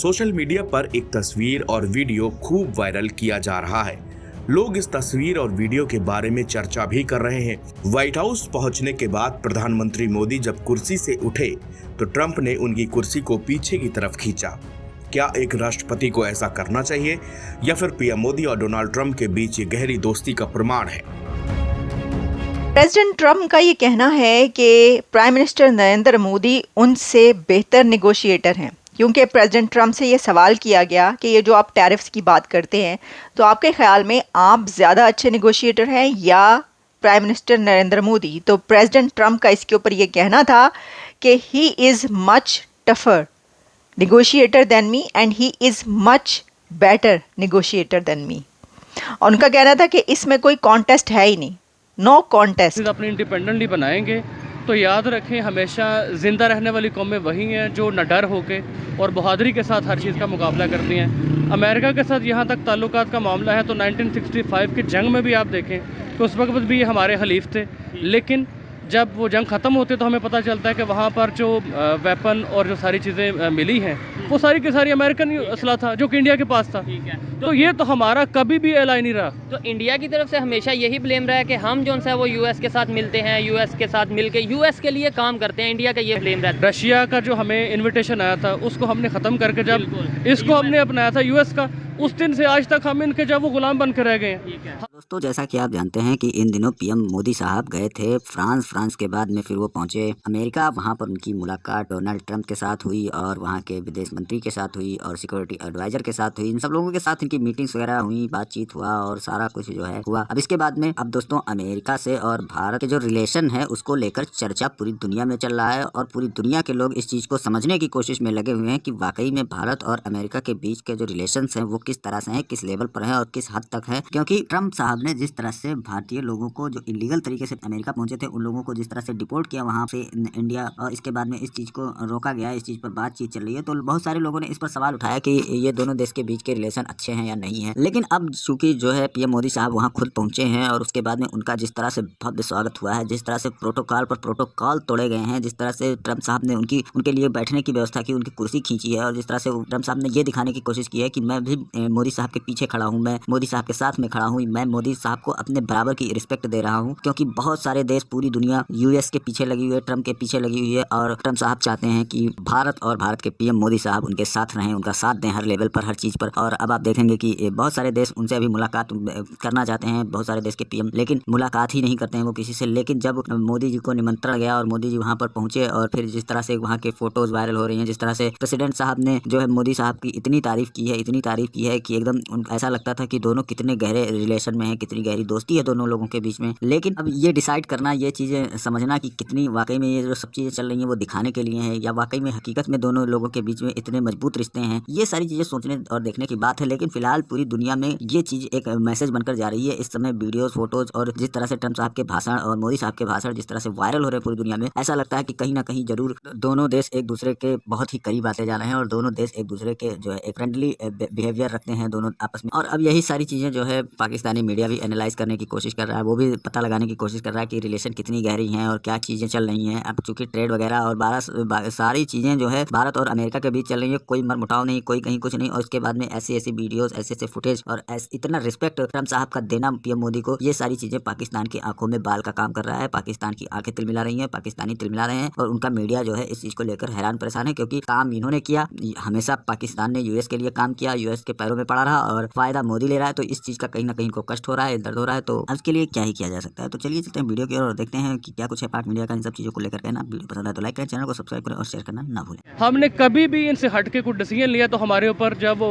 Social media पर एक तस्वीर और वीडियो खूब वायरल किया जा रहा है। लोग इस तस्वीर और वीडियो के बारे में चर्चा भी कर रहे हैं। व्हाइट हाउस पहुंचने के बाद प्रधानमंत्री मोदी जब कुर्सी से उठे तो ट्रंप ने उनकी कुर्सी को पीछे की तरफ खींचा। क्या एक राष्ट्रपति को ऐसा करना चाहिए या फिर पीएम मोदी और डोनाल्ड ट्रंप के बीच ये गहरी दोस्ती का प्रमाण है? प्रेसिडेंट ट्रंप का ये कहना है कि प्राइम मिनिस्टर नरेंद्र मोदी उनसे बेहतर नेगोशिएटर हैं, क्योंकि प्रेसिडेंट ट्रंप से ये सवाल किया गया कि ये जो आप टैरिफ्स की बात करते हैं, तो आपके ख्याल में आप ज़्यादा अच्छे नेगोशिएटर हैं या प्राइम मिनिस्टर नरेंद्र मोदी? तो प्रेसिडेंट ट्रंप का इसके ऊपर ये कहना था कि he is much tougher negotiator than me and he is much better negotiator than me. और उनका कहना था कि इसमें कोई कॉन्टेस्ट है ही नहीं, नो कॉन्टेस्ट। अपने इंडिपेंडेंटली बनाएंगे तो याद रखें, हमेशा ज़िंदा रहने वाली कौमें वही हैं जो न डर होके और बहादुरी के साथ हर चीज़ का मुकाबला करती हैं। अमेरिका के साथ यहाँ तक ताल्लुकात का मामला है तो 1965 की जंग में भी आप देखें तो उस वक्त भी ये हमारे हलीफ थे, लेकिन जब वो जंग ख़त्म होती है तो हमें पता चलता है कि वहाँ पर जो वेपन और जो सारी चीज़ें मिली हैं वो सारी की सारी अमेरिकन असला था जो कि इंडिया के पास था। तो ये तो हमारा कभी भी एलाई नहीं रहा। तो इंडिया की तरफ से हमेशा यही ब्लेम रहा है कि हम जो है वो यूएस के साथ मिलते हैं, यूएस के साथ मिलके यूएस के लिए काम करते हैं, इंडिया का ये ब्लेम रहता है। रशिया का जो हमें इन्विटेशन आया था उसको हमने ख़त्म करके जब इसको हमने अपनाया था यूएस का, उस दिन से आज तक हम इनके जब वो गुलाम बन के रह गए हैं। दोस्तों, जैसा कि आप जानते हैं कि इन दिनों पीएम मोदी साहब गए थे फ्रांस के बाद में फिर वो पहुंचे अमेरिका। वहां पर उनकी मुलाकात डोनाल्ड ट्रंप के साथ हुई और वहां के विदेश मंत्री के साथ हुई और सिक्योरिटी एडवाइजर के साथ हुई। इन सब लोगों के साथ इनकी मीटिंग्स वगैरह हुई, बातचीत हुआ और सारा कुछ जो है हुआ। अब इसके बाद में अब दोस्तों अमेरिका से और भारत के जो रिलेशन है उसको लेकर चर्चा पूरी दुनिया में चल रहा है और पूरी दुनिया के लोग इस चीज को समझने की कोशिश में लगे हुए हैं कि वाकई में भारत और अमेरिका के बीच के जो रिलेशन है वो किस तरह से है, किस लेवल पर है और किस हद तक है। क्योंकि ट्रंप साहब ने जिस तरह से भारतीय लोगों को जो इलीगल तरीके से अमेरिका पहुंचे थे उन लोगों को जिस तरह से डिपोर्ट किया वहां से इंडिया, और इसके बाद में इस चीज को रोका गया, इस चीज पर बातचीत चल रही है, तो बहुत सारे लोगों ने इस पर सवाल उठाया कि ये दोनों देश के बीच के रिलेशन अच्छे हैं या नहीं है। लेकिन अब चूंकि जो है पीएम मोदी साहब वहां खुद पहुंचे हैं और उसके बाद में उनका जिस तरह से भव्य स्वागत हुआ है, जिस तरह से प्रोटोकॉल पर प्रोटोकॉल तोड़े गए हैं, जिस तरह से ट्रंप साहब ने उनके लिए बैठने की व्यवस्था की, उनकी कुर्सी खींची है और जिस तरह से ट्रंप साहब ने ये दिखाने की कोशिश की है कि मैं भी मोदी साहब के पीछे खड़ा हूँ, मैं मोदी साहब के साथ में खड़ा हूँ, मैं मोदी साहब को अपने बराबर की रिस्पेक्ट दे रहा हूँ। क्योंकि बहुत सारे देश, पूरी दुनिया यूएस के पीछे लगी हुई है, ट्रंप के पीछे लगी हुई है और ट्रंप साहब चाहते हैं कि भारत और भारत के पीएम मोदी साहब उनके साथ रहें, उनका साथ दें हर लेवल पर, हर चीज पर। और अब आप देखेंगे कि बहुत सारे देश उनसे अभी मुलाकात करना चाहते हैं, बहुत सारे देश के पीएम, लेकिन मुलाकात ही नहीं करते हैं वो किसी से। लेकिन जब मोदी जी को निमंत्रण गया और मोदी जी वहाँ पर पहुंचे और फिर जिस तरह से वहाँ के फोटोज वायरल हो रही हैं, जिस तरह से प्रेसिडेंट साहब ने जो है मोदी साहब की इतनी तारीफ की है कि एकदम ऐसा लगता था कि दोनों कितने गहरे रिलेशन में है, कितनी गहरी दोस्ती है दोनों लोगों के बीच में। लेकिन अब ये डिसाइड करना, ये चीजें समझना कि कितनी वाकई में ये जो सब चीजें चल रही हैं वो दिखाने के लिए है या वाकई में हकीकत में दोनों लोगों के बीच में इतने मजबूत रिश्ते हैं, ये सारी चीजें सोचने और देखने की बात है। लेकिन फिलहाल पूरी दुनिया में ये चीज एक मैसेज बनकर जा रही है इस समय। वीडियोस, फोटोज और जिस तरह से ट्रंप साहब के भाषण और मोदी साहब के भाषण जिस तरह से वायरल हो रहे हैं पूरी दुनिया में, ऐसा लगता है कि कहीं ना कहीं जरूर दोनों देश एक दूसरे के बहुत ही करीब आते जा रहे हैं और दोनों देश एक दूसरे के जो है एक फ्रेंडली बिहेवियर रखते हैं दोनों आपस में। और अब यही सारी चीजें जो है पाकिस्तानी मीडिया भी एनालाइज करने की कोशिश कर रहा है, वो भी पता लगाने की कोशिश कर रहा है कि रिलेशन कितनी गहरी हैं और क्या चीजें चल रही हैं। अब चूंकि ट्रेड वगैरह और सारी चीजें जो है भारत और अमेरिका के बीच चल रही है, कोई मरमुटाव नहीं, कोई कहीं कुछ नहीं। और उसके बाद में ऐसी वीडियोस, ऐसे फुटेज और इतना रिस्पेक्ट ट्रंप साहब का देना पीएम मोदी को, ये सारी चीजें पाकिस्तान की आंखों में बाल का काम कर रहा है। पाकिस्तान की आंखें तिलमिला रही हैं, पाकिस्तानी तिलमिला रहे हैं और उनका मीडिया जो है इस चीज को लेकर हैरान परेशान है। क्योंकि काम इन्होंने किया, हमेशा पाकिस्तान ने यूएस के लिए काम किया, यूएस के पैरों में पड़ा रहा और फायदा मोदी ले रहा है। तो इस चीज का कहीं ना कहीं इनको कष्ट हो रहा है, दर्द हो रहा है। तो अब इसके लिए क्या ही किया जा सकता है। तो चलिए चलते हैं वीडियो की ओर और देखते हैं कि क्या कुछ है पाक मीडिया का इन सब चीजों को लेकर कहना। वीडियो पसंद है तो लाइक करें, चैनल को सब्सक्राइब करें और शेयर करना ना भूलें। हमने कभी भी इनसे हट के कुछ डिसीजन लिया तो हमारे ऊपर जब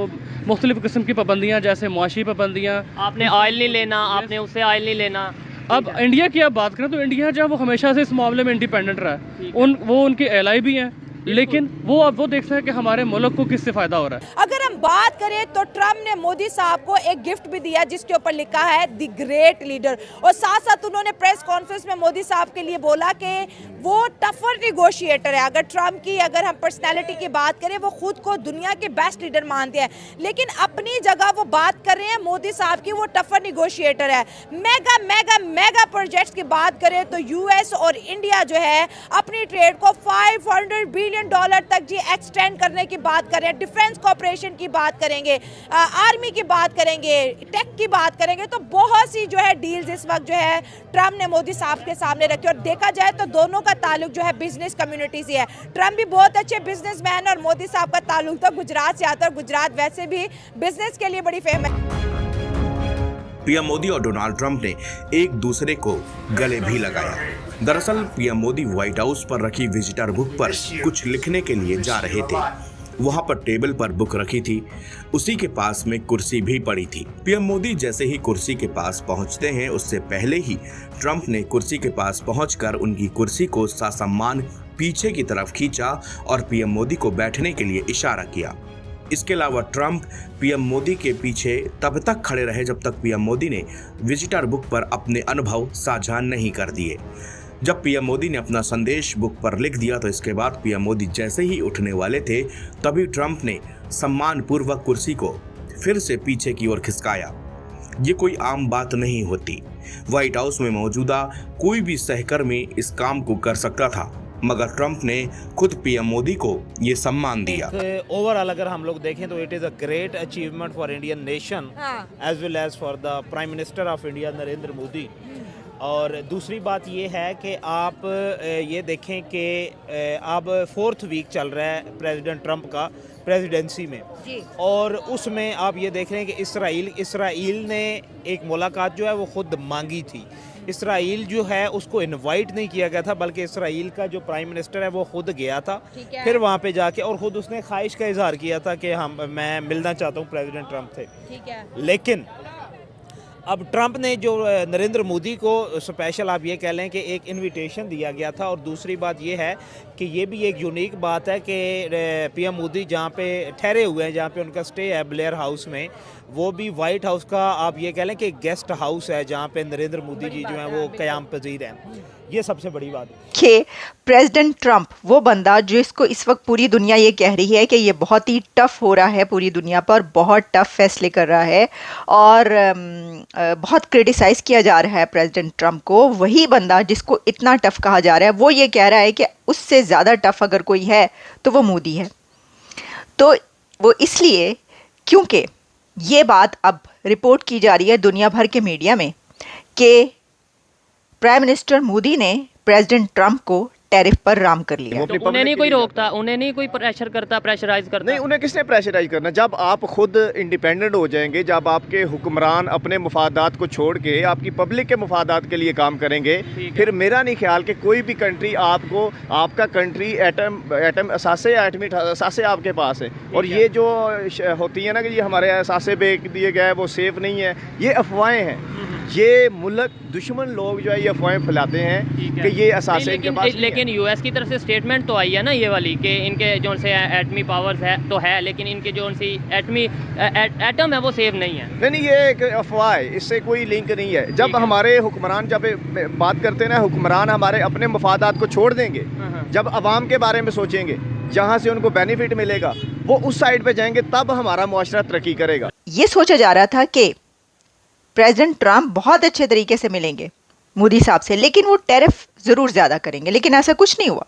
मुख्तलिफ किस्म की पाबंदियाँ, जैसे मुआशी पाबंदियाँ, आपने ऑयल नहीं लेना, आपने उससे ऑयल नहीं लेना। अब इंडिया की आप बात करें तो इंडिया जो है वो हमेशा से इस मामले में इंडिपेंडेंट रहा है, वो उनके एलाई भी हैं, लेकिन वो अब वो देखते हैं कि हमारे मुल्क को किससे फायदा हो रहा है। अगर हम बात करें तो ट्रम्प ने मोदी साहब को एक गिफ्ट भी दिया जिसके ऊपर लिखा है द ग्रेट लीडर, और साथ साथ उन्होंने प्रेस कॉन्फ्रेंस में मोदी साहब के लिए बोला कि वो टफर निगोशिएटर है। अगर हम पर्सनैलिटी की बात करें, वो खुद को दुनिया के बेस्ट लीडर मानते हैं, लेकिन अपनी जगह वो बात कर रहे हैं मोदी साहब की, वो टफर निगोशिएटर है। मेगा मेगा मेगा प्रोजेक्ट्स की बात करें तो यूएस और इंडिया जो है अपनी ट्रेड को $500 बिलियन तक जी एक्सटेंड करने की बात कर रहे हैं। डिफेंस कॉपरेशन की बात करेंगे, आर्मी की बात करेंगे, टेक की बात करेंगे, तो बहुत सी जो है डील्स इस वक्त जो है ट्रम्प ने मोदी साहब के सामने रखी। और देखा जाए तो दोनों का ताल्लुक जो है बिजनेस कम्युनिटी से है। ट्रम्प भी बहुत अच्छे बिजनेसमैन और मोदी साहब का ताल्लुक तो गुजरात से आता है। गुजरात वैसे भी बिजनेस के लिए बड़ी फेमस है। पीएम मोदी और डोनाल्ड ट्रंप ने एक दूसरे को गले भी लगाया। दरअसल पीएम मोदी व्हाइट हाउस पर रखी विजिटर बुक पर कुछ लिखने के लिए जा रहे थे। वहां पर टेबल पर बुक रखी थी, उसी के पास में कुर्सी भी पड़ी थी। पीएम मोदी जैसे ही कुर्सी के पास पहुंचते हैं, उससे पहले ही ट्रंप ने कुर्सी के पास पहुंचकर उनकी कुर्सी को ससम्मान पीछे की तरफ खींचा और पीएम मोदी को बैठने के लिए इशारा किया। इसके अलावा ट्रंप पीएम मोदी के पीछे तब तक खड़े रहे जब तक पीएम मोदी ने विजिटर बुक पर अपने अनुभव साझा नहीं कर दिए। जब पीएम मोदी ने अपना संदेश बुक पर लिख दिया तो इसके बाद पीएम मोदी जैसे ही उठने वाले थे, तभी ट्रंप ने सम्मानपूर्वक कुर्सी को फिर से पीछे की ओर खिसकाया। ये कोई आम बात नहीं होती। व्हाइट हाउस में मौजूदा कोई भी सहकर्मी इस काम को कर सकता था, मगर ट्रंप ने खुद पीएम मोदी को ये सम्मान दिया। ओवरऑल अगर हम लोग देखें तो it is a great achievement for Indian nation as well as for the prime minister of India Narendra Modi. और दूसरी बात ये है कि आप ये देखें कि अब 4th वीक चल रहा है प्रेसिडेंट ट्रंप का प्रेसिडेंसी में जी। और उसमें आप ये देख रहे हैं कि इसराइल ने एक मुलाकात जो है वो खुद मांगी थी। इसराइल जो है उसको इनवाइट नहीं किया गया था, बल्कि इसराइल का जो प्राइम मिनिस्टर है वो खुद गया था, फिर वहाँ पे जाके और ख़ुद उसने ख्वाहिश का इजहार किया था कि मैं मिलना चाहता हूँ प्रेसिडेंट ट्रंप से। ठीक है। लेकिन अब ट्रंप ने जो नरेंद्र मोदी को स्पेशल आप ये कह लें कि एक इनविटेशन दिया गया था। और दूसरी बात ये है कि ये भी एक यूनिक बात है कि पीएम मोदी जहाँ पे ठहरे हुए हैं, जहाँ पे उनका स्टे है ब्लेयर हाउस में, वो भी वाइट हाउस का आप ये कह लें कि गेस्ट हाउस है, जहाँ पे नरेंद्र मोदी जी जो हैं वो क़याम पजीर हैं। ये सबसे बड़ी बात है कि प्रेसिडेंट ट्रंप वो बंदा जो इसको इस वक्त पूरी दुनिया ये कह रही है कि ये बहुत ही टफ हो रहा है, पूरी दुनिया पर बहुत टफ फैसले कर रहा है और बहुत क्रिटिसाइज़ किया जा रहा है प्रेसिडेंट ट्रंप को, वही बंदा जिसको इतना टफ कहा जा रहा है वो ये कह रहा है कि उससे ज़्यादा टफ अगर कोई है तो वो मोदी है। तो वो इसलिए क्योंकि ये बात अब रिपोर्ट की जा रही है दुनिया भर के मीडिया में कि प्राइम मिनिस्टर मोदी ने प्रेसिडेंट ट्रंप को टैरिफ पर राम कर लिया। तो उन्हें नहीं कोई रोकता, उन्हें नहीं कोई प्रेशर करता, प्रेशराइज करता। नहीं, उन्हें किसने प्रेशराइज करना? जब आप खुद इंडिपेंडेंट हो जाएंगे, जब आपके हुक्मरान अपने मुफादात को छोड़ के आपकी पब्लिक के मुफादात के लिए काम करेंगे, फिर मेरा नहीं ख्याल कि कोई भी कंट्री आपको, आपका कंट्री एटमी असासे आपके पास है। और ये जो होती है ना कि ये हमारे असासे बेच दिए गए वो सेफ नहीं है, ये अफवाहें हैं। ये मुल्क दुश्मन लोग जो है ये अफवाहें फैलाते हैं कि ये असासे इनके पास। लेकिन यूएस की तरफ से स्टेटमेंट तो आई है ना ये वाली कि इनके जो से एटमी पावर्स है तो है, लेकिन इनके जो सी एटम है वो सेफ नहीं है। नहीं, ये एक अफवाह है, इससे कोई लिंक नहीं है। जब हमारे हुक्मरान जब बात करते हैं ना, हुक्मरान हमारे अपने मफादात को छोड़ देंगे, जब अवाम के बारे में सोचेंगे, जहाँ से उनको बेनिफिट मिलेगा वो उस साइड पे जाएंगे, तब हमारा मुआशरा तरक्की करेगा। ये सोचा जा रहा था कि प्रेसिडेंट ट्रंप बहुत अच्छे तरीके से मिलेंगे मोदी साहब से, लेकिन वो टैरिफ ज़रूर ज़्यादा करेंगे, लेकिन ऐसा कुछ नहीं हुआ।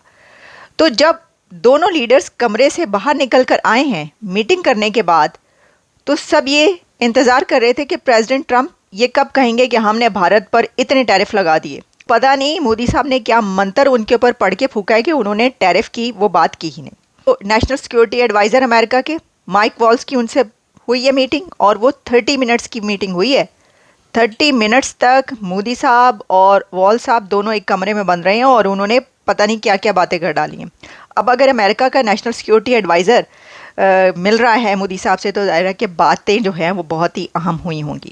तो जब दोनों लीडर्स कमरे से बाहर निकल कर आए हैं मीटिंग करने के बाद, तो सब ये इंतज़ार कर रहे थे कि प्रेसिडेंट ट्रंप ये कब कहेंगे कि हमने भारत पर इतने टैरिफ लगा दिए। पता नहीं मोदी साहब ने क्या मंत्र उनके ऊपर पढ़ के फूका है कि उन्होंने टैरिफ की वो बात की ही नहीं। तो नेशनल सिक्योरिटी एडवाइज़र अमेरिका के माइक वॉल्स की उनसे हुई है मीटिंग, और वो 30 मिनट्स की मीटिंग हुई है। 30 मिनट्स तक मोदी साहब और वॉल साहब दोनों एक कमरे में बंद रहे हैं और उन्होंने पता नहीं क्या क्या बातें कर डाली हैं। अब अगर अमेरिका का नेशनल सिक्योरिटी एडवाइज़र मिल रहा है मोदी साहब से, तो ज़ाहिर है कि बातें जो हैं वो बहुत ही अहम हुई होंगी।